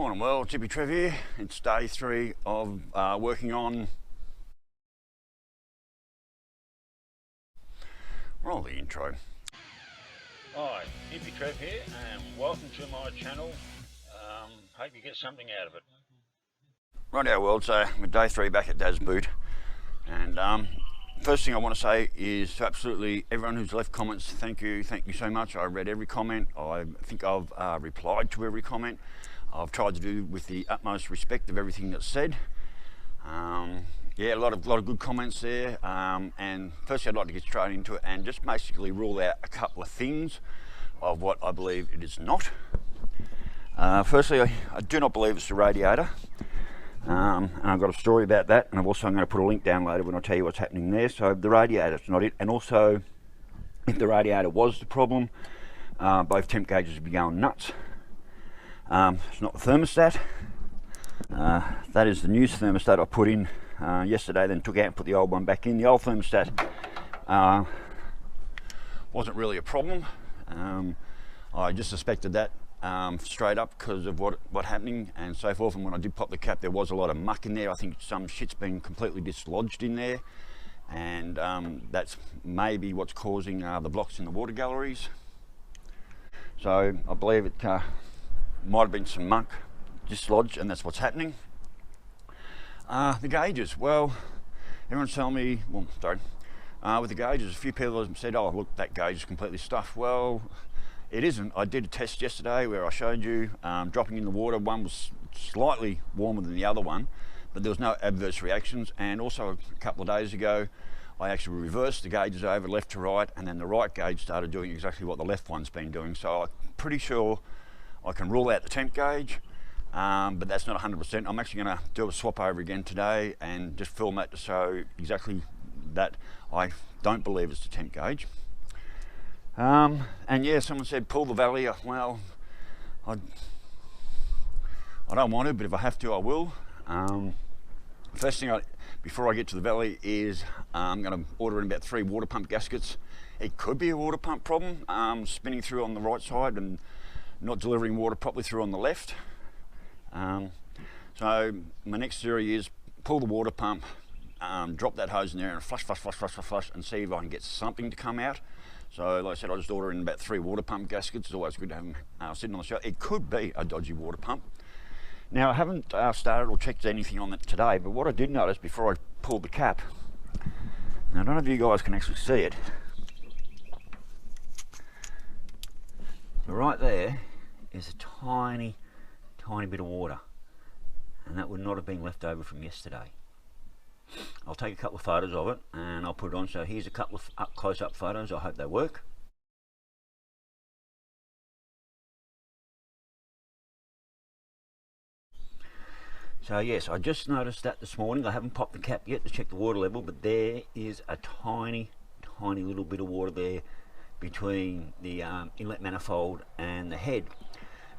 Morning, well, Hippy Trev here. It's day 3 of working on... Roll the intro. Hi, Hippy Trev here, and welcome to my channel. Hope you get something out of it. Rightio, world. So we're day 3 back at Dad's boot, and first thing I want to say is to absolutely everyone who's left comments, thank you so much. I read every comment. I think I've replied to every comment. I've tried to do with the utmost respect of everything that's said. Yeah, a lot of good comments there. And firstly, I'd like to get straight into it and just basically rule out a couple of things of what I believe it is not. Firstly, I do not believe it's the radiator. And I've got a story about that, and I'm going to put a link down later when I tell you what's happening there. So the radiator's not it, and also if the radiator was the problem, both temp gauges would be going nuts. It's not the thermostat. That is the new thermostat I put in yesterday, then took out and put the old one back in. The old thermostat wasn't really a problem. I just suspected that straight up because of what happening and so forth. And when I did pop the cap, there was a lot of muck in there. I think some shit's been completely dislodged in there, and that's maybe what's causing the blocks in the water galleries. So I believe it might have been some muck dislodged, and that's what's happening. The gauges, well, everyone's telling me, well, sorry, with the gauges, a few people have said, oh look, that gauge is completely stuffed. Well, it isn't. I did a test yesterday where I showed you dropping in the water. One was slightly warmer than the other one, but there was no adverse reactions. And also a couple of days ago, I actually reversed the gauges over left to right, and then the right gauge started doing exactly what the left one's been doing. So I'm pretty sure I can rule out the temp gauge, but that's not 100%. I'm actually going to do a swap over again today and just film that to show exactly that I don't believe it's the temp gauge. And yeah, someone said pull the valley. Well, I don't want to, but if I have to, I will. First thing before I get to the valley is I'm going to order in about 3 water pump gaskets. It could be a water pump problem, spinning through on the right side and not delivering water properly through on the left. So my next theory is pull the water pump, drop that hose in there and flush, and see if I can get something to come out. So like I said, I just order in about 3 water pump gaskets. It's always good to have them sitting on the shelf. It could be a dodgy water pump. Now I haven't started or checked anything on it today, but what I did notice before I pulled the cap, now I don't know if you guys can actually see it, but right there is a tiny bit of water, and that would not have been left over from yesterday. I'll take a couple of photos of it and I'll put it on. So here's a couple of close-up photos. I hope they work. So yes, I just noticed that this morning. I haven't popped the cap yet to check the water level, but there is a tiny little bit of water there between the inlet manifold and the head.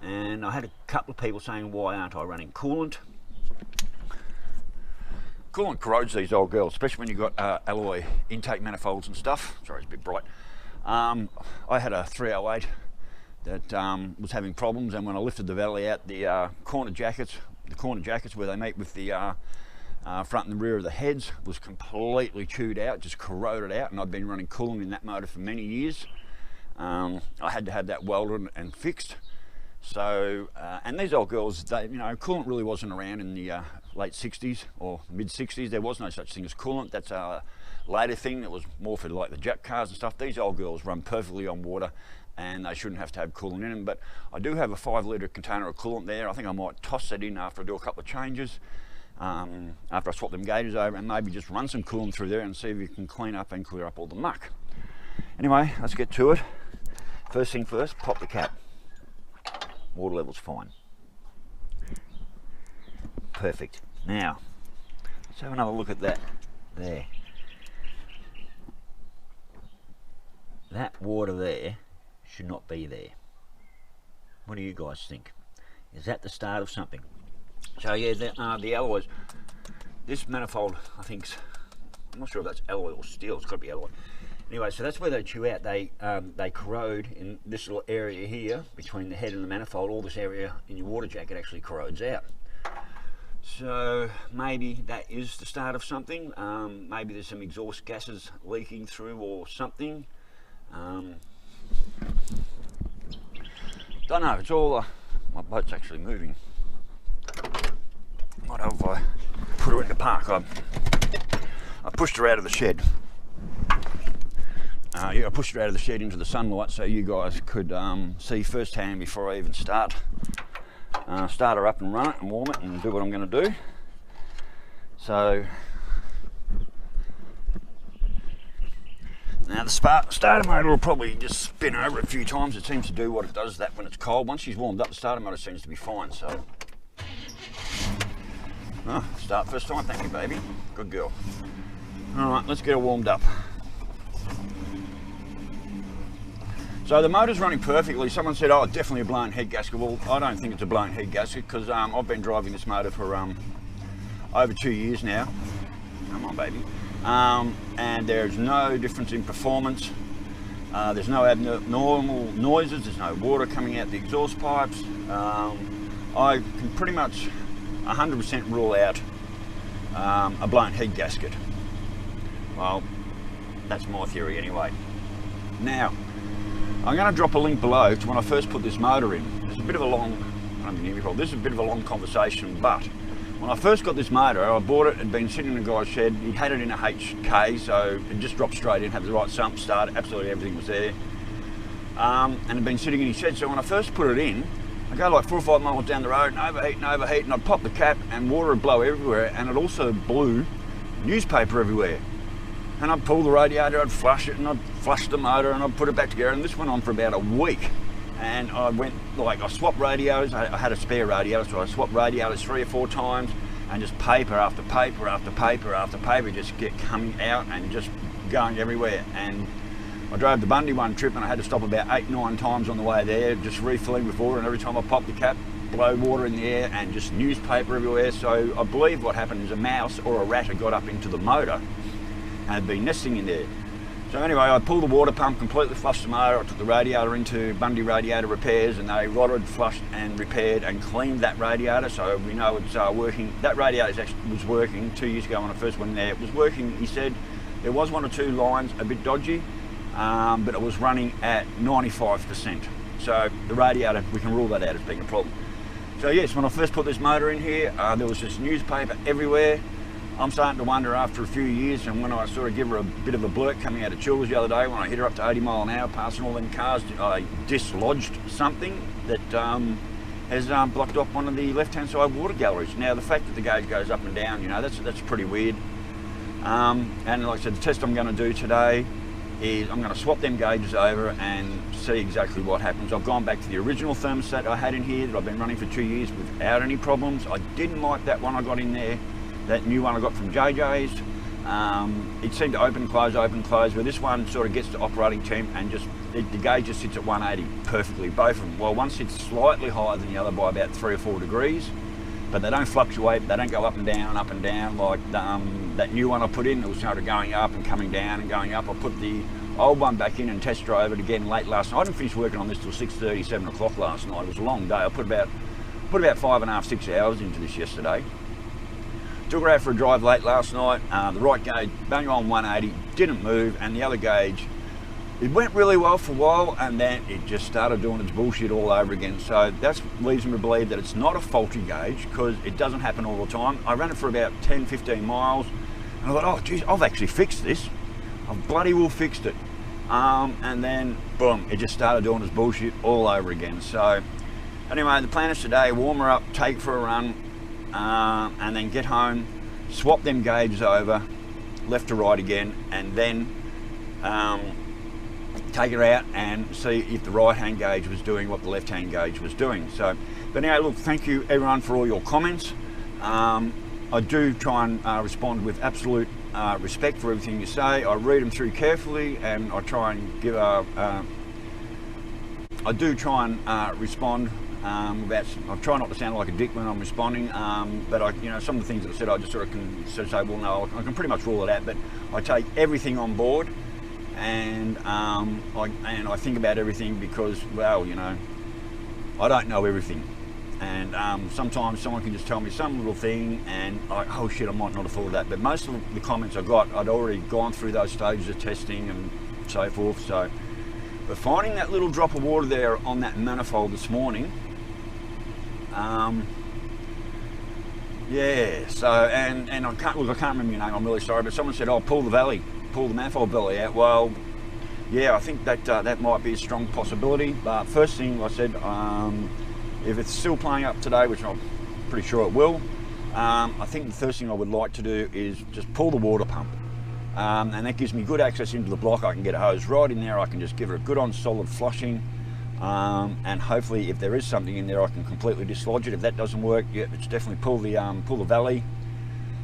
And I had a couple of people saying, why aren't I running coolant? Coolant corrodes these old girls, especially when you've got alloy intake manifolds and stuff. Sorry, it's a bit bright. I had a 308 that was having problems, and when I lifted the valley out, the corner jackets where they meet with the front and the rear of the heads was completely chewed out, just corroded out, and I've been running coolant in that motor for many years. I had to have that welded and fixed. So, and these old girls, coolant really wasn't around in the late 60s or mid 60s. There was no such thing as coolant. That's a later thing that was more for like the jack cars and stuff. These old girls run perfectly on water, and they shouldn't have to have coolant in them. But I do have a 5-litre container of coolant there. I think I might toss that in after I do a couple of changes, after I swap them gauges over, and maybe just run some coolant through there and see if you can clean up and clear up all the muck. Anyway, let's get to it. First thing first, pop the cap. Water level's fine. Perfect. Now, let's have another look at that there. That water there should not be there. What do you guys think? Is that the start of something? So yeah, the alloys, this manifold, I think, I'm not sure if that's alloy or steel, it's got to be alloy. Anyway, so that's where they chew out. They corrode in this little area here between the head and the manifold. All this area in your water jacket actually corrodes out. So maybe that is the start of something. Maybe there's some exhaust gases leaking through or something. Don't know. It's all. My boat's actually moving. What have I put her into park? I pushed her out of the shed. Yeah, I pushed her out of the shed into the sunlight so you guys could see firsthand before I even start her up and run it and warm it and do what I'm going to do. So now the starter motor will probably just spin over a few times. It seems to do what it does that when it's cold. Once she's warmed up, the starter motor seems to be fine. So start first time. Thank you, baby. Good girl. All right, let's get her warmed up. So the motor's running perfectly. Someone said, oh, definitely a blown head gasket. Well, I don't think it's a blown head gasket because I've been driving this motor for over 2 years now. Come on, baby. And there's no difference in performance. There's no abnormal noises. There's no water coming out the exhaust pipes. I can pretty much 100% rule out a blown head gasket. Well, that's my theory anyway. Now, I'm going to drop a link below to when I first put this motor in. It's a bit of a long, this is a bit of a long conversation, but when I first got this motor, I bought it, had been sitting in a guy's shed. He had it in a HK, so it just dropped straight in, had the right sump, start, absolutely everything was there. And had been sitting in his shed, so when I first put it in, I go like 4 or 5 miles down the road and overheat, and I'd pop the cap and water would blow everywhere, and it also blew newspaper everywhere. And I'd pull the radiator, I'd flush it, and I'd flush the motor, and I'd put it back together, and this went on for about a week. And I swapped radiators. I had a spare radiator, so I swapped radiators 3 or 4 times, and just paper after paper after paper after paper just get coming out and just going everywhere. And I drove the Bundy one trip, and I had to stop about 8 or 9 times on the way there, just refilling with water, and every time I popped the cap, blow water in the air and just newspaper everywhere. So I believe what happened is a mouse or a rat had got up into the motor and had been nesting in there. So anyway, I pulled the water pump, completely flushed the motor. I took the radiator into Bundy Radiator Repairs, and they rotted, flushed and repaired and cleaned that radiator, so we know it's working. That radiator actually was working 2 years ago when I first went in there. It was working. He said there was 1 or 2 lines a bit dodgy, but it was running at 95%. So the radiator, we can rule that out as being a problem. So yes, when I first put this motor in here, there was just newspaper everywhere. I'm starting to wonder after a few years, and when I sort of give her a bit of a blurt coming out of Chills the other day, when I hit her up to 80 mile an hour, passing all them cars, I dislodged something that has blocked off one of the left-hand side water galleries. Now, the fact that the gauge goes up and down, you know, that's pretty weird. And like I said, the test I'm going to do today is I'm going to swap them gauges over and see exactly what happens. I've gone back to the original thermostat I had in here that I've been running for 2 years without any problems. I didn't like that one I got in there. That new one I got from JJ's, it seemed to open, close, where this one sort of gets to operating temp and just, the gauge just sits at 180 perfectly, both of them. Well, one sits slightly higher than the other by about 3 or 4 degrees, but they don't fluctuate, they don't go up and down like that new one I put in. It was sort of going up and coming down and going up. I put the old one back in and test drove it again late last night. I didn't finish working on this till 6:30, 7 o'clock last night. It was a long day. I put about 5.5, 6 hours into this yesterday. Took her out for a drive late last night. The right gauge, bang on 180, didn't move, and the other gauge, it went really well for a while, and then it just started doing its bullshit all over again. So that leads me to believe that it's not a faulty gauge, because it doesn't happen all the time. I ran it for about 10, 15 miles, and I thought, oh geez, I've actually fixed this. I've bloody well fixed it. And then, boom, it just started doing its bullshit all over again. So anyway, the plan is today, warm her up, take for a run, and then get home, swap them gauges over, left to right again, and then take her out and see if the right hand gauge was doing what the left hand gauge was doing. So, but anyway, look, thank you everyone for all your comments. I do try and respond with absolute respect for everything you say. I read them through carefully, and I try and give I do try and respond. I try not to sound like a dick when I'm responding, but you know, some of the things that I said, I just sort of can say, well, no, I can pretty much rule it out. But I take everything on board, and I think about everything because, well, you know, I don't know everything, and sometimes someone can just tell me some little thing and oh shit, I might not have thought of that. But most of the comments I got, I'd already gone through those stages of testing and so forth. So, but finding that little drop of water there on that manifold this morning, yeah. So and I can't remember your name. I'm really sorry, but someone said, "Oh, pull the manifold belly out." Well, yeah, I think that that might be a strong possibility. But first thing I said, if it's still playing up today, which I'm pretty sure it will, I think the first thing I would like to do is just pull the water pump, and that gives me good access into the block. I can get a hose right in there. I can just give it a good on solid flushing. And hopefully, if there is something in there, I can completely dislodge it. If that doesn't work, yeah, it's definitely pull the valley.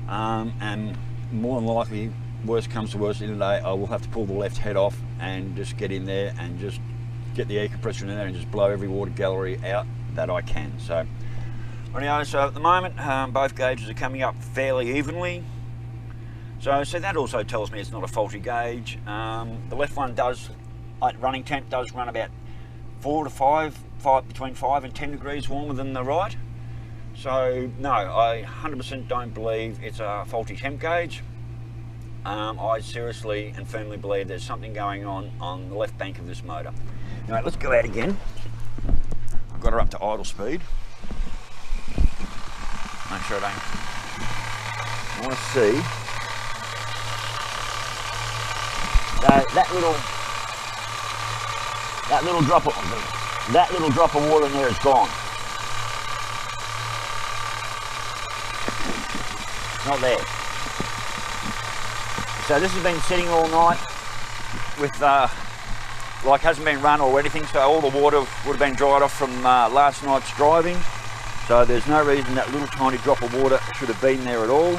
And more than likely, worst comes to worst, in the day, I will have to pull the left head off and just get in there and just get the air compressor in there and just blow every water gallery out that I can. So, anyway, so at the moment, both gauges are coming up fairly evenly. So that also tells me it's not a faulty gauge. The left one does, at running temp, does run about 4 to 5, between 5 and 10 degrees warmer than the right. So no, I 100% don't believe it's a faulty temp gauge. I seriously and firmly believe there's something going on the left bank of this motor. Now let's go out again. I've got her up to idle speed. Make sure I want to see that little drop of water in there is gone. Not there. So this has been sitting all night with like hasn't been run or anything, so all the water would have been dried off from last night's driving. So there's no reason that little tiny drop of water should have been there at all.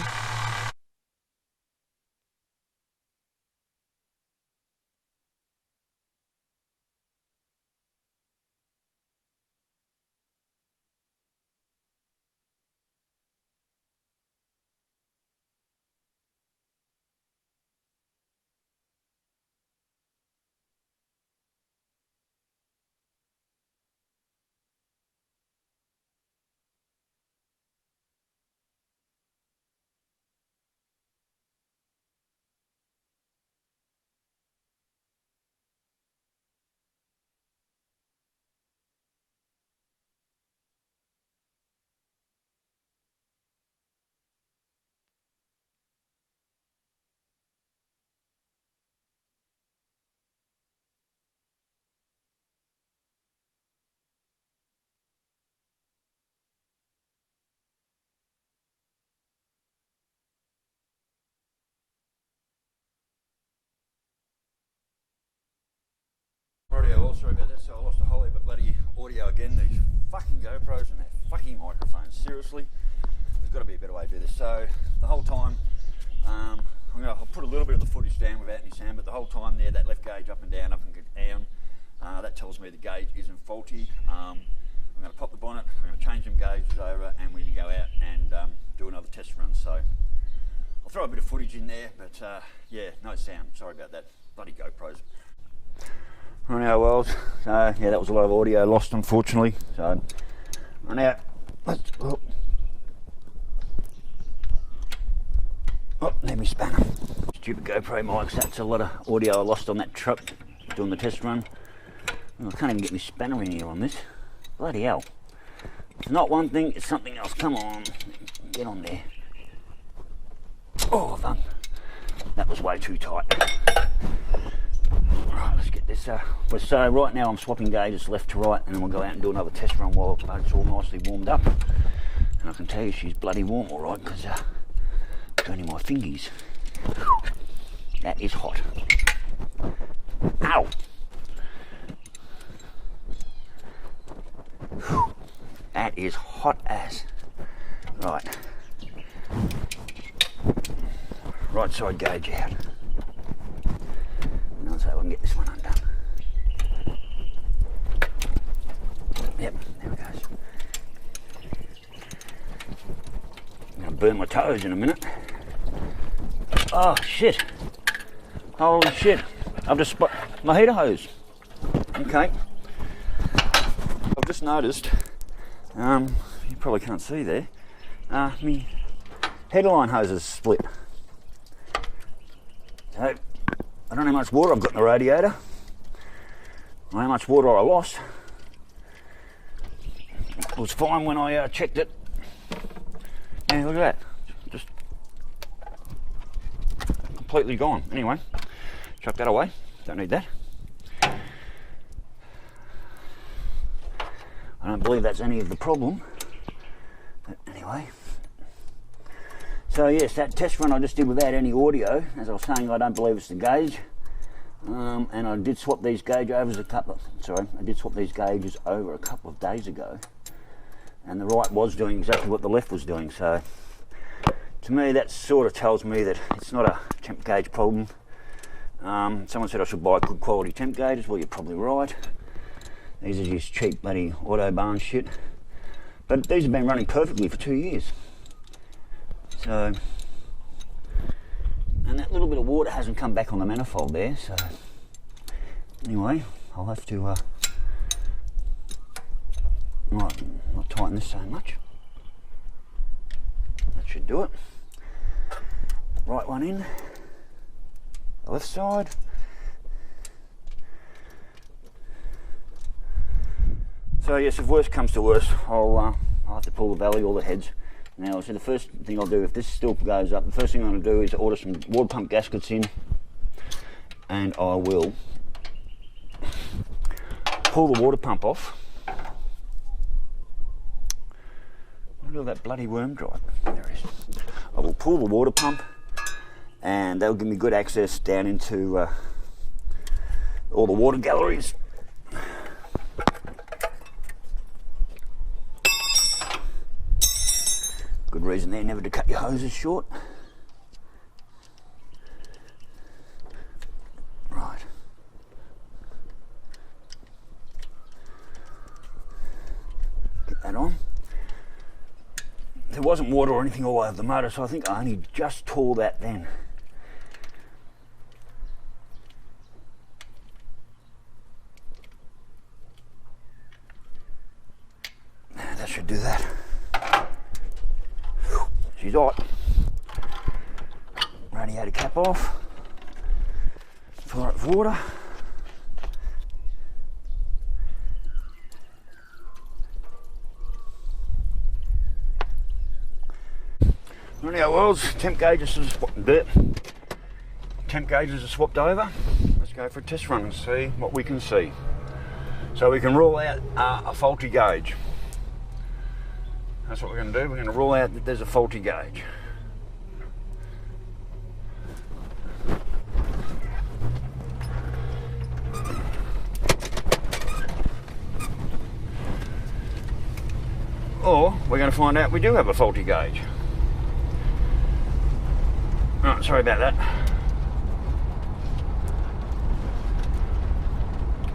Audio, sorry about that, so I lost a whole heap of bloody audio again. These fucking GoPros and that fucking microphone. Seriously, there's got to be a better way to do this. So the whole time, I'll put a little bit of the footage down without any sound, but the whole time there, that left gauge up and down, that tells me the gauge isn't faulty. I'm going to pop the bonnet, I'm going to change them gauges over, and we can go out and do another test run. So I'll throw a bit of footage in there, but yeah, no sound. Sorry about that. Bloody GoPros. Right now, well, yeah, that was a lot of audio lost, unfortunately. So, right now, let me spanner. Stupid GoPro mics, that's a lot of audio I lost on that truck doing the test run. I can't even get my spanner in here on this. Bloody hell. It's not one thing, it's something else. Come on, get on there. Oh, done. That was way too tight. Right, let's get this. So right now I'm swapping gauges left to right, and then we'll go out and do another test run while it's all nicely warmed up. And I can tell you she's bloody warm, all right, because burning my fingies. That is hot. Ow! That is hot as. Right. Right side gauge out. So I can get this one undone. Yep, there it goes. I'm going to burn my toes in a minute. Oh shit. Holy shit. I've just spot my heater hose. Okay. I've just noticed, you probably can't see there, my headline hose is split. So, I don't know how much water I've got in the radiator, or how much water I lost. It was fine when I checked it. Yeah, look at that. Just completely gone. Anyway, chuck that away. Don't need that. I don't believe that's any of the problem. But anyway. So yes, that test run I just did without any audio. As I was saying, I don't believe it's the gauge. And I did swap these gauge overs I did swap these gauges over a couple of days ago. And the right was doing exactly what the left was doing. So to me, that sort of tells me that it's not a temp gauge problem. Someone said I should buy good quality temp gauges. Well, you're probably right. These are just cheap bloody Autobarn shit. But these have been running perfectly for 2 years. So, and that little bit of water hasn't come back on the manifold there. So anyway, I'll have to not tighten this so much. That should do it. Right one in, the left side. So yes, if worst comes to worst, I'll have to pull the valley or the heads. Now, so the first thing I'll do, if this still goes up, the first thing I'm going to do is order some water pump gaskets in, and I will pull the water pump off. Where did that bloody worm drive? There it is. I will pull the water pump, and that'll give me good access down into all the water galleries. Good reason there never to cut your hoses short. Right. Get that on. There wasn't water or anything all over the motor, so I think I only just tore that then. That should do that. She's hot. Radiator cap off. Fill her up with water. Anyhow, worlds, temp gauges are swapped over. Let's go for a test run and see what we can see. So we can rule out a faulty gauge. That's what we're going to do. We're going to rule out that there's a faulty gauge. Or we're going to find out we do have a faulty gauge. Oh, sorry about that.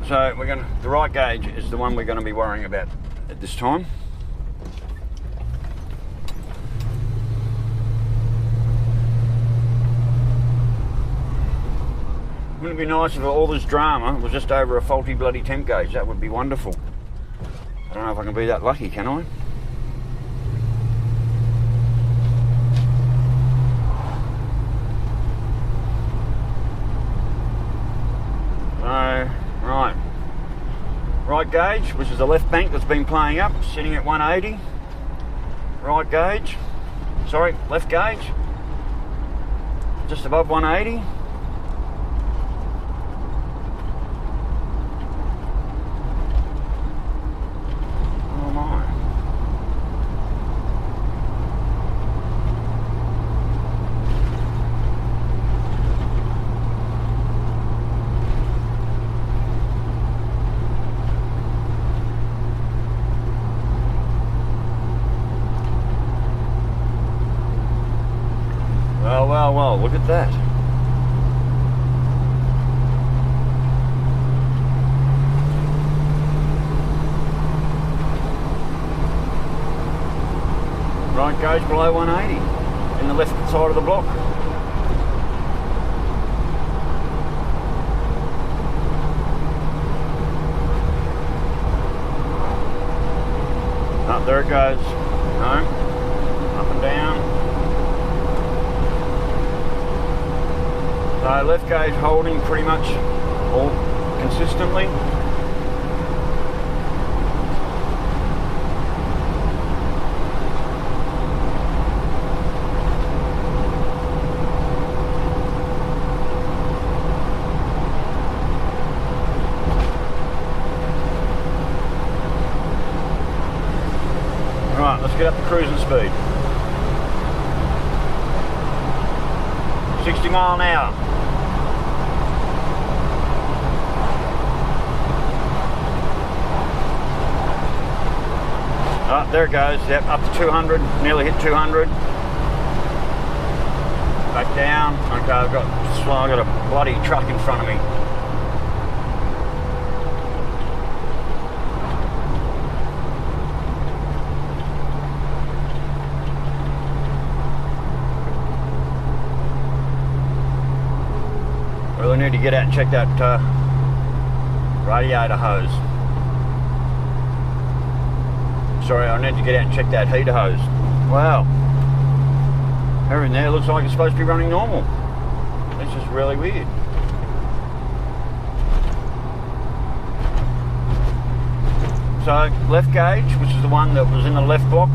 So the right gauge is the one we're going to be worrying about at this time. Wouldn't it be nice if all this drama was just over a faulty bloody temp gauge? That would be wonderful. I don't know if I can be that lucky, can I? So, right gauge, which is the left bank that's been playing up, sitting at 180. Right gauge, sorry, left gauge, just above 180. Well, look at that. Right gauge below 180 in the left side of the block. Oh, there it goes. No. Up and down. So left gauge holding pretty much all consistently. Right, let's get up to cruising speed. 60 mile an hour. Oh, there it goes. Yep, up to 200. Nearly hit 200. Back down. Okay, I've got a bloody truck in front of me. Really need to get out and check that radiator hose. Sorry, I need to get out and check that heater hose. Wow. Everything there looks like it's supposed to be running normal. This is really weird. So left gauge, which is the one that was in the left block,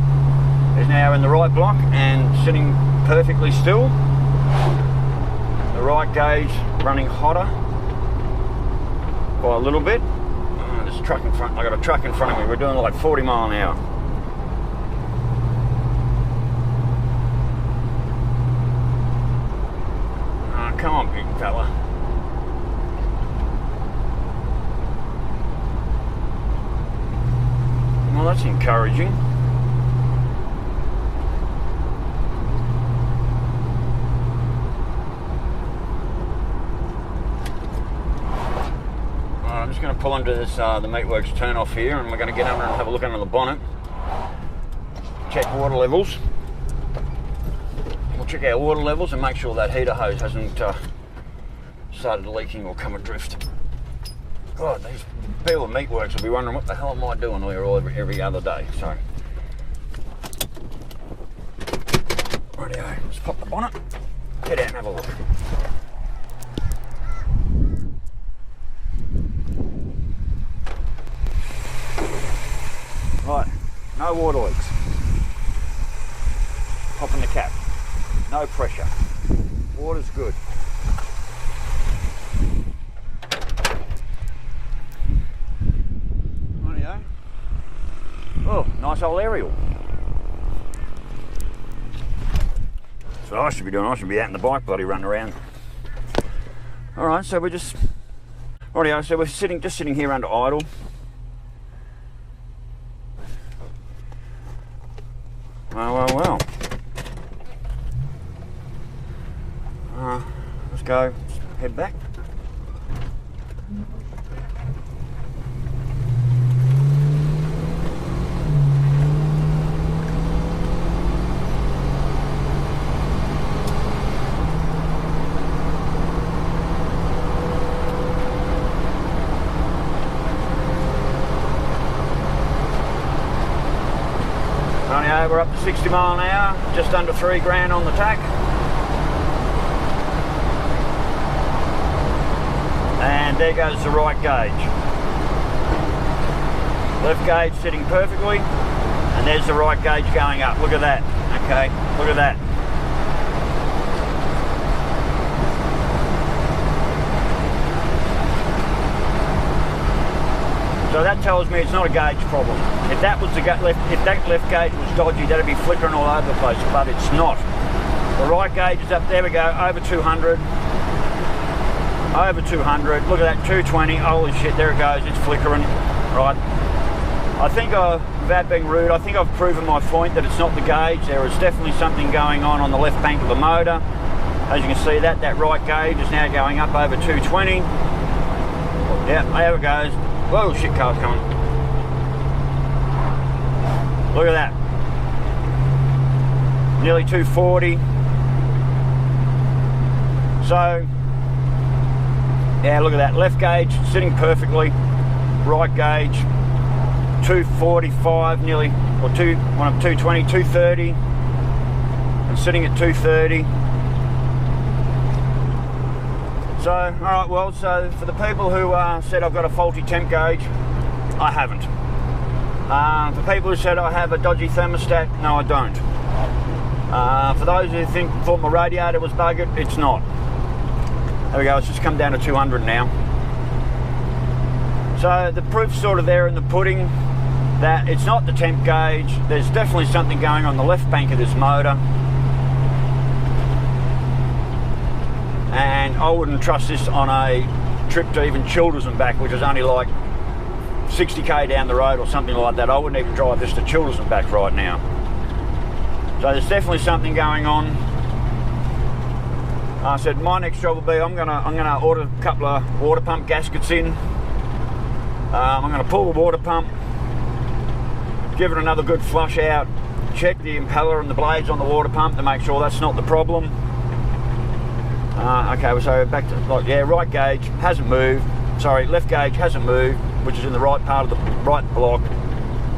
is now in the right block and sitting perfectly still. The right gauge running hotter by a little bit. Oh, there's a truck in front. I got a truck in front of me. We're doing like 40 mile an hour. Oh, come on, big fella. Well, that's encouraging. I'm just going to pull into this the Meatworks turn off here, and we're going to get under and have a look under the bonnet. Check water levels. We'll check our water levels and make sure that heater hose hasn't started leaking or come adrift. God, these people at Meatworks will be wondering what the hell am I doing here every other day. So, rightio, let's pop the bonnet, get out and have a look. Right, no water leaks. Popping the cap. No pressure. Water's good. Rightio. Oh, nice old aerial. So I should be doing. I should be out in the bike bloody running around. Alright, so we're just... Rightio, so we're just sitting here under idle. Well. Let's go, head back. We're up to 60 mile an hour, just under 3 grand on the tack. And there goes the right gauge. Left gauge sitting perfectly, and there's the right gauge going up. Look at that, okay, look at that. So that tells me it's not a gauge problem. If that was if that left gauge was dodgy, that'd be flickering all over the place, but it's not. The right gauge is up, there we go, over 200. Over 200, look at that, 220, holy shit, there it goes, it's flickering. Right. I think, without being rude, I think I've proven my point that it's not the gauge. There is definitely something going on the left bank of the motor. As you can see, that right gauge is now going up over 220. Yeah, there it goes. Whoa, shit, car's coming. Look at that. Nearly 240. So, yeah, look at that. Left gauge sitting perfectly. Right gauge, 245 nearly, or 220, 230, and sitting at 230. So, alright, well, so for the people who said I've got a faulty temp gauge, I haven't. For people who said I have a dodgy thermostat, no, I don't. For those who thought my radiator was buggered, it's not. There we go, it's just come down to 200 now. So the proof's sort of there in the pudding that it's not the temp gauge. There's definitely something going on the left bank of this motor. And I wouldn't trust this on a trip to even Childers and back, which is only like 60k down the road or something like that. I wouldn't even drive this to Childers and back right now. So there's definitely something going on. I said my next job will be I'm gonna order a couple of water pump gaskets in. I'm gonna pull the water pump, give it another good flush out, check the impeller and the blades on the water pump to make sure that's not the problem. Okay, so back to, like, yeah, right gauge hasn't moved. Sorry, left gauge hasn't moved, which is in the right part of the right block.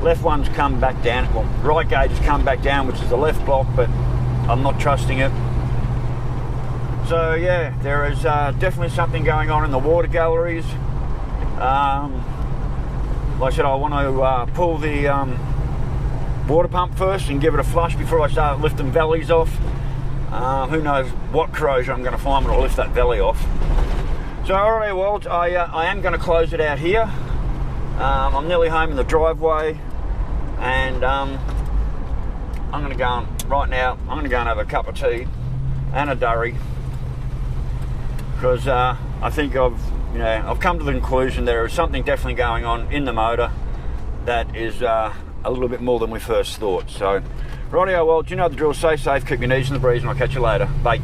Left one's come back down. Well, right gauge has come back down, which is the left block, but I'm not trusting it. So yeah, there is definitely something going on in the water galleries. Like I said, I want to pull the water pump first and give it a flush before I start lifting valleys off. Who knows what corrosion I'm going to find when I lift that valley off. So alright, well, I am going to close it out here. I'm nearly home in the driveway, and I'm going to go on, right now, I'm going to go and have a cup of tea and a durry, because I think I've come to the conclusion there is something definitely going on in the motor that is a little bit more than we first thought. So rightio, well, do you know the drill? Stay safe, keep your knees in the breeze, and I'll catch you later. Bye.